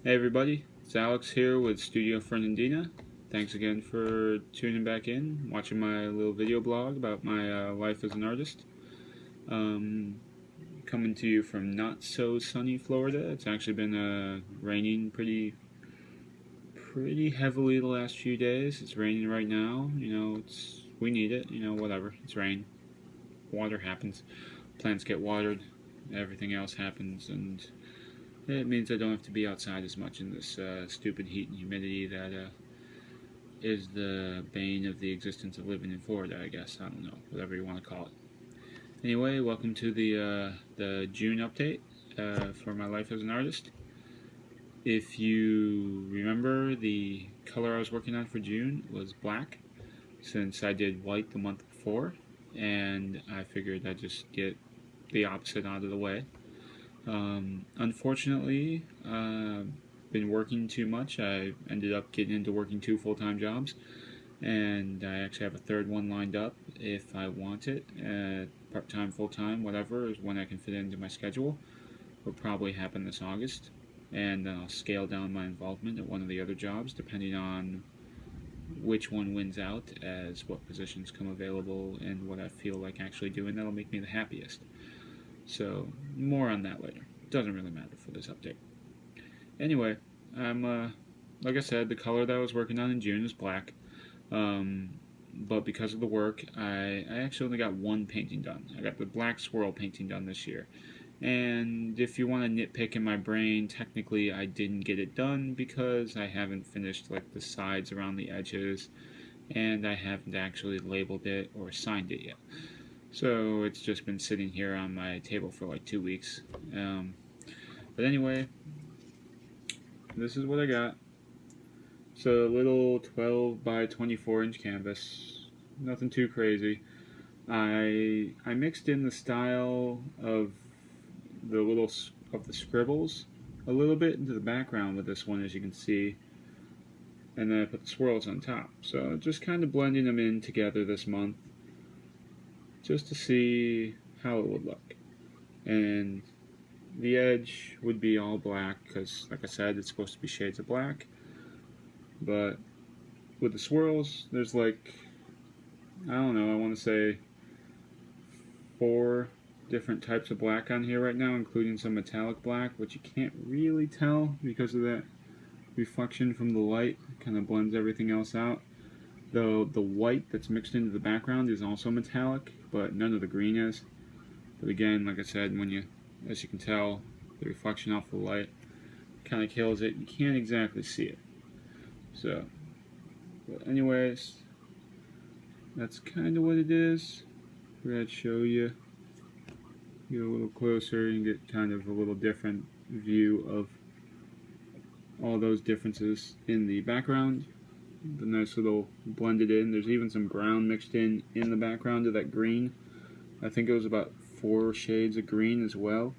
Hey everybody, it's Alex here with StudioFernandina. Thanks again for tuning back in, watching my little video blog about my life as an artist. Coming to you from not so sunny Florida. It's actually been raining pretty heavily the last few days. It's raining right now. We need it. Whatever. It's rain. Water happens. Plants get watered. Everything else happens, and it means I don't have to be outside as much in this stupid heat and humidity that is the bane of the existence of living in Florida, I guess. I don't know, whatever you want to call it. Anyway, welcome to the June update for my life as an artist. If you remember, the color I was working on for June was black, since I did white the month before, and I figured I'd just get the opposite out of the way. Unfortunately, been working too much. I ended up getting into working 2 full-time jobs, and I actually have a third one lined up if I want it. Part-time, full-time, whatever is when I can fit it into my schedule. Will probably happen this August, and then I'll scale down my involvement at one of the other jobs depending on which one wins out, as what positions come available and what I feel like actually doing that'll make me the happiest. So, more on that later. Doesn't really matter for this update. Anyway, like I said, the color that I was working on in June is black. But because of the work, I actually only got one painting done. I got the black swirl painting done this year. And if you want to nitpick in my brain, technically I didn't get it done because I haven't finished like the sides around the edges, and I haven't actually labeled it or signed it yet. So it's just been sitting here on my table for like 2 weeks. But anyway, this is what I got. So a little 12 by 24 inch canvas. Nothing too crazy. I mixed in the style of the scribbles a little bit into the background with this one, as you can see. And then I put the swirls on top. So just kind of blending them in together this month, just to see how it would look. And the edge would be all black because, like I said, it's supposed to be shades of black. But with the swirls, there's like, I don't know, I want to say 4 different types of black on here right now, including some metallic black, which you can't really tell because of that reflection from the light. It kind of blends everything else out. Though the white that's mixed into the background is also metallic, but none of the green is. But again, like I said, as you can tell, the reflection off the light kind of kills it. You can't exactly see it. So, but anyways, that's kind of what it is. We're going to show you, get a little closer and get kind of a little different view of all those differences in the background. The nice little blended in. There's even some brown mixed in the background of that green. I think it was about 4 shades of green as well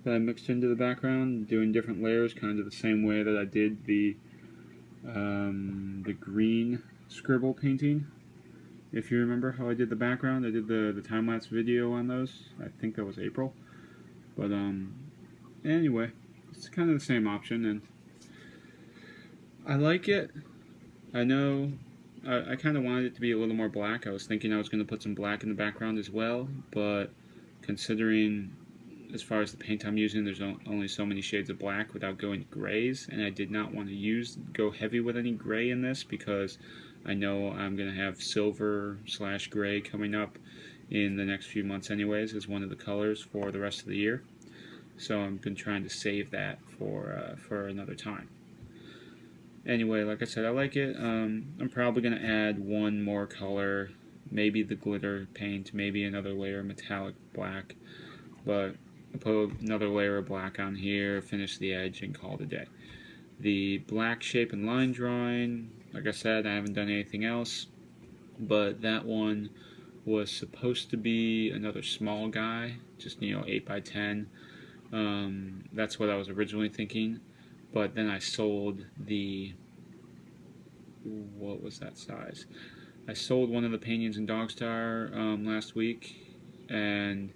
that I mixed into the background, doing different layers, kind of the same way that I did the green scribble painting. If you remember how I did the background, I did the time-lapse video on those. I think that was April. But anyway, it's kind of the same option, and I like it. I know I kind of wanted it to be a little more black. I was thinking I was going to put some black in the background as well, but considering as far as the paint I'm using, there's only so many shades of black without going to grays, and I did not want to go heavy with any gray in this because I know I'm going to have silver/gray coming up in the next few months anyways as one of the colors for the rest of the year. So I've been trying to save that for another time. Anyway, like I said, I like it. I'm probably going to add one more color, maybe the glitter paint, maybe another layer of metallic black, but I'll put another layer of black on here, finish the edge, and call it a day. The black shape and line drawing, like I said, I haven't done anything else, but that one was supposed to be another small guy, just 8 by 10. That's what I was originally thinking. But then I sold what was that size? I sold one of the paintings in Dogstar last week, and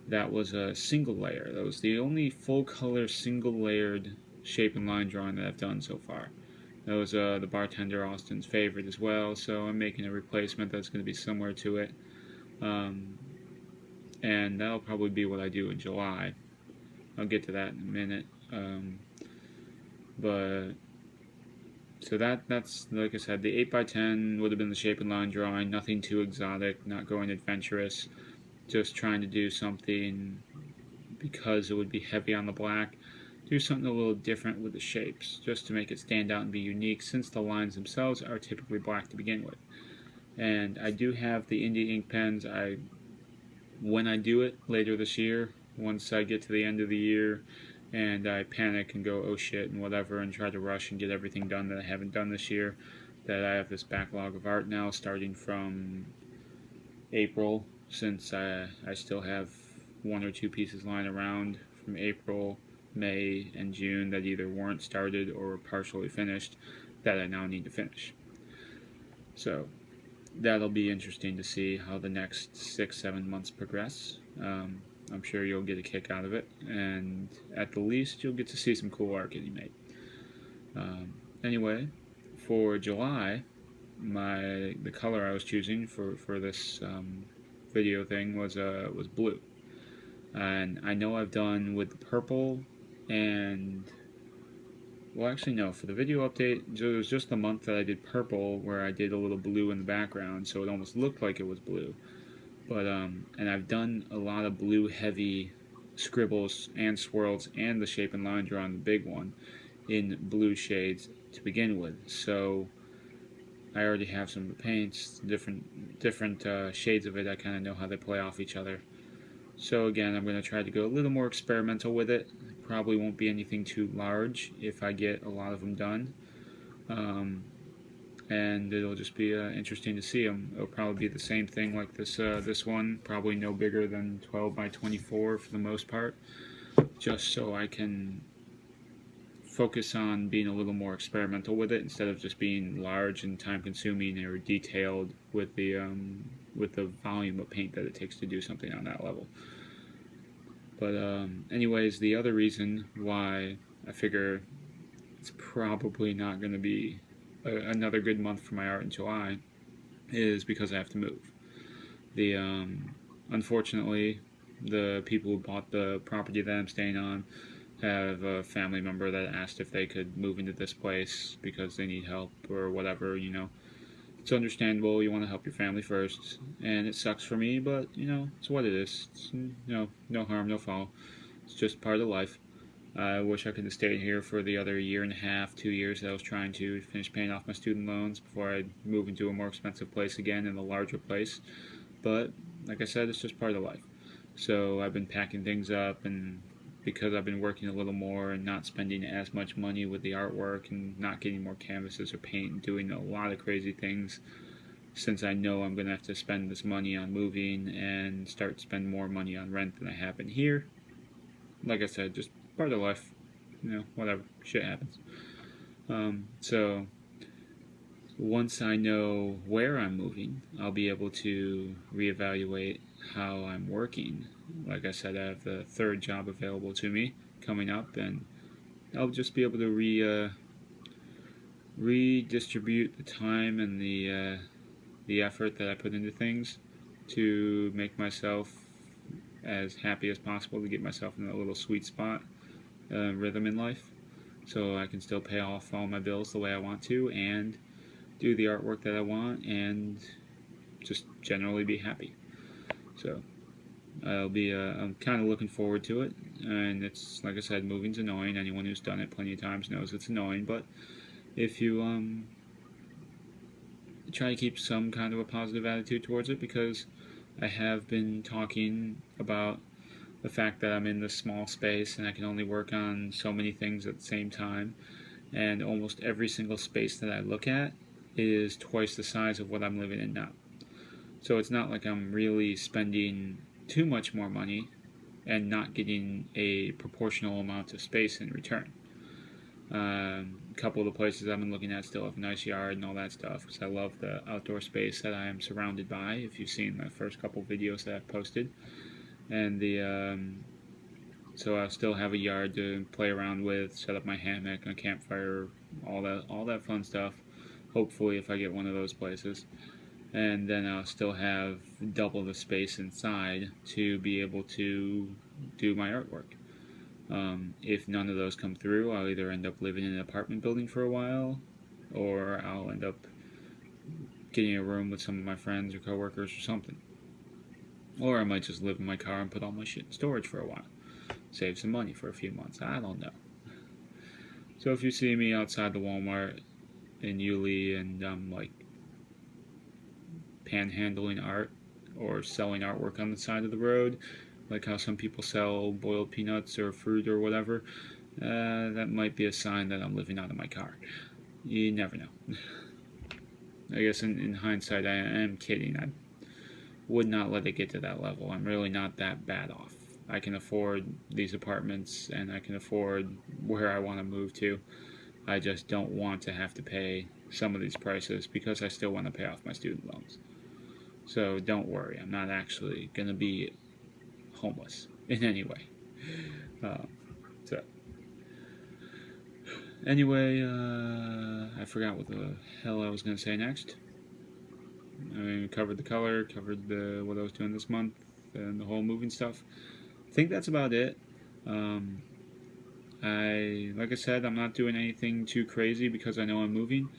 that was a single layer. That was the only full color single layered shape and line drawing that I've done so far. That was the bartender Austin's favorite as well, so I'm making a replacement that's going to be similar to it. And that'll probably be what I do in July. I'll get to that in a minute. But so that's like I said, the 8x10 would have been the shape and line drawing, nothing too exotic, not going adventurous, just trying to do something because it would be heavy on the black. Do something a little different with the shapes, just to make it stand out and be unique, since the lines themselves are typically black to begin with. And I do have the indie ink pens. When I do it later this year, once I get to the end of the year and I panic and go, oh shit, and whatever, and try to rush and get everything done that I haven't done this year, that I have this backlog of art now starting from April, since I still have 1 or 2 pieces lying around from April, May, and June that either weren't started or were partially finished that I now need to finish. So that'll be interesting to see how the next 6-7 months progress. I'm sure you'll get a kick out of it, and at the least you'll get to see some cool art getting made. Anyway, for July, the color I was choosing for this video thing was blue, and I know I've done with purple and, well, actually no, for the video update it was just the month that I did purple where I did a little blue in the background, so it almost looked like it was blue. But and I've done a lot of blue heavy scribbles and swirls and the shape and line drawing, the big one, in blue shades to begin with. So I already have some of the paints, different shades of it. I kind of know how they play off each other. So again, I'm going to try to go a little more experimental with it. Probably won't be anything too large if I get a lot of them done. And it'll just be interesting to see them. It'll probably be the same thing like this one, probably no bigger than 12 by 24 for the most part, just so I can focus on being a little more experimental with it instead of just being large and time-consuming or detailed with the volume of paint that it takes to do something on that level. But anyways, the other reason why I figure it's probably not going to be another good month for my art in July is because I have to move. Unfortunately, the people who bought the property that I'm staying on have a family member that asked if they could move into this place because they need help or whatever, you know. It's understandable, you want to help your family first, and it sucks for me, but, you know, it's what it is. It's, you know, no harm, no foul. It's just part of life. I wish I could have stayed here for the other 1.5 to 2 years that I was trying to finish paying off my student loans before I move into a more expensive place again, in a larger place. But, like I said, it's just part of life. So I've been packing things up, and because I've been working a little more and not spending as much money with the artwork and not getting more canvases or paint and doing a lot of crazy things, since I know I'm going to have to spend this money on moving and start to spend more money on rent than I have been here. Like I said, just part of life, you know, whatever, shit happens. So once I know where I'm moving, I'll be able to reevaluate how I'm working. Like I said, I have the 3rd job available to me coming up, and I'll just be able to redistribute the time and the effort that I put into things to make myself as happy as possible, to get myself in a little sweet spot rhythm in life, so I can still pay off all my bills the way I want to and do the artwork that I want and just generally be happy. So I'm kind of looking forward to it, and it's, like I said, moving's annoying. Anyone who's done it plenty of times knows it's annoying, but if you try to keep some kind of a positive attitude towards it, because I have been talking about the fact that I'm in this small space and I can only work on so many things at the same time, and almost every single space that I look at is twice the size of what I'm living in now. So it's not like I'm really spending too much more money and not getting a proportional amount of space in return. A couple of the places I've been looking at still have a nice yard and all that stuff, because I love the outdoor space that I am surrounded by, if you've seen my first couple videos that I've posted. And so I'll still have a yard to play around with, set up my hammock, a campfire, all that fun stuff. Hopefully, if I get one of those places, and then I'll still have double the space inside to be able to do my artwork. If none of those come through, I'll either end up living in an apartment building for a while, or I'll end up getting a room with some of my friends or coworkers or something. Or I might just live in my car and put all my shit in storage for a while. Save some money for a few months. I don't know. So if you see me outside the Walmart in Yulee and I'm like panhandling art or selling artwork on the side of the road, like how some people sell boiled peanuts or fruit or whatever, that might be a sign that I'm living out of my car. You never know. I guess in hindsight, I am kidding. I would not let it get to that level. I'm really not that bad off. I can afford these apartments and I can afford where I want to move to. I just don't want to have to pay some of these prices because I still want to pay off my student loans. So don't worry, I'm not actually going to be homeless in any way. So anyway, I forgot what the hell I was going to say next. I mean, we covered the color, covered what I was doing this month, and the whole moving stuff. I think that's about it. Like I said, I'm not doing anything too crazy because I know I'm moving,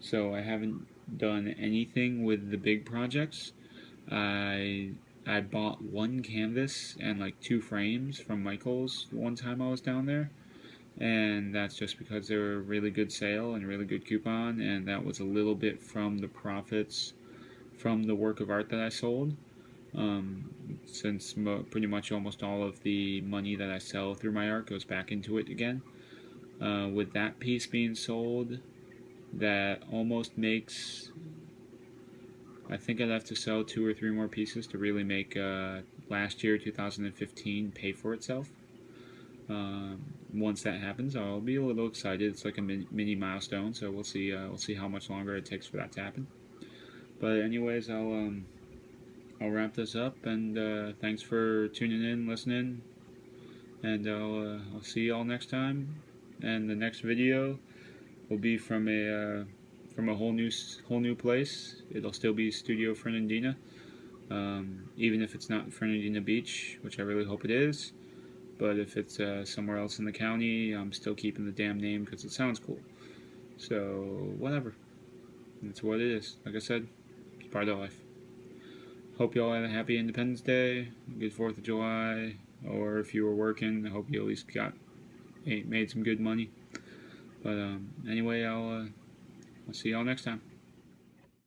so I haven't done anything with the big projects. I bought one canvas and like 2 frames from Michael's one time I was down there, and that's just because they were a really good sale and a really good coupon, and that was a little bit from the profits from the work of art that I sold. Since pretty much almost all of the money that I sell through my art goes back into it again. With that piece being sold, that almost makes, I think I'd have to sell 2 or 3 more pieces to really make last year, 2015, pay for itself. Once that happens, I'll be a little excited. It's like a mini milestone, so we'll see how much longer it takes for that to happen. But anyways, I'll wrap this up, and thanks for tuning in, listening, and I'll see you all next time. And the next video will be from a whole new place. It'll still be StudioFernandina, even if it's not in Fernandina Beach, which I really hope it is. But if it's somewhere else in the county, I'm still keeping the damn name because it sounds cool. So whatever, that's what it is. Like I said, it's part of life. Hope you all had a happy Independence Day, good 4th of July, or if you were working, I hope you at least made some good money. But anyway, I'll see y'all next time.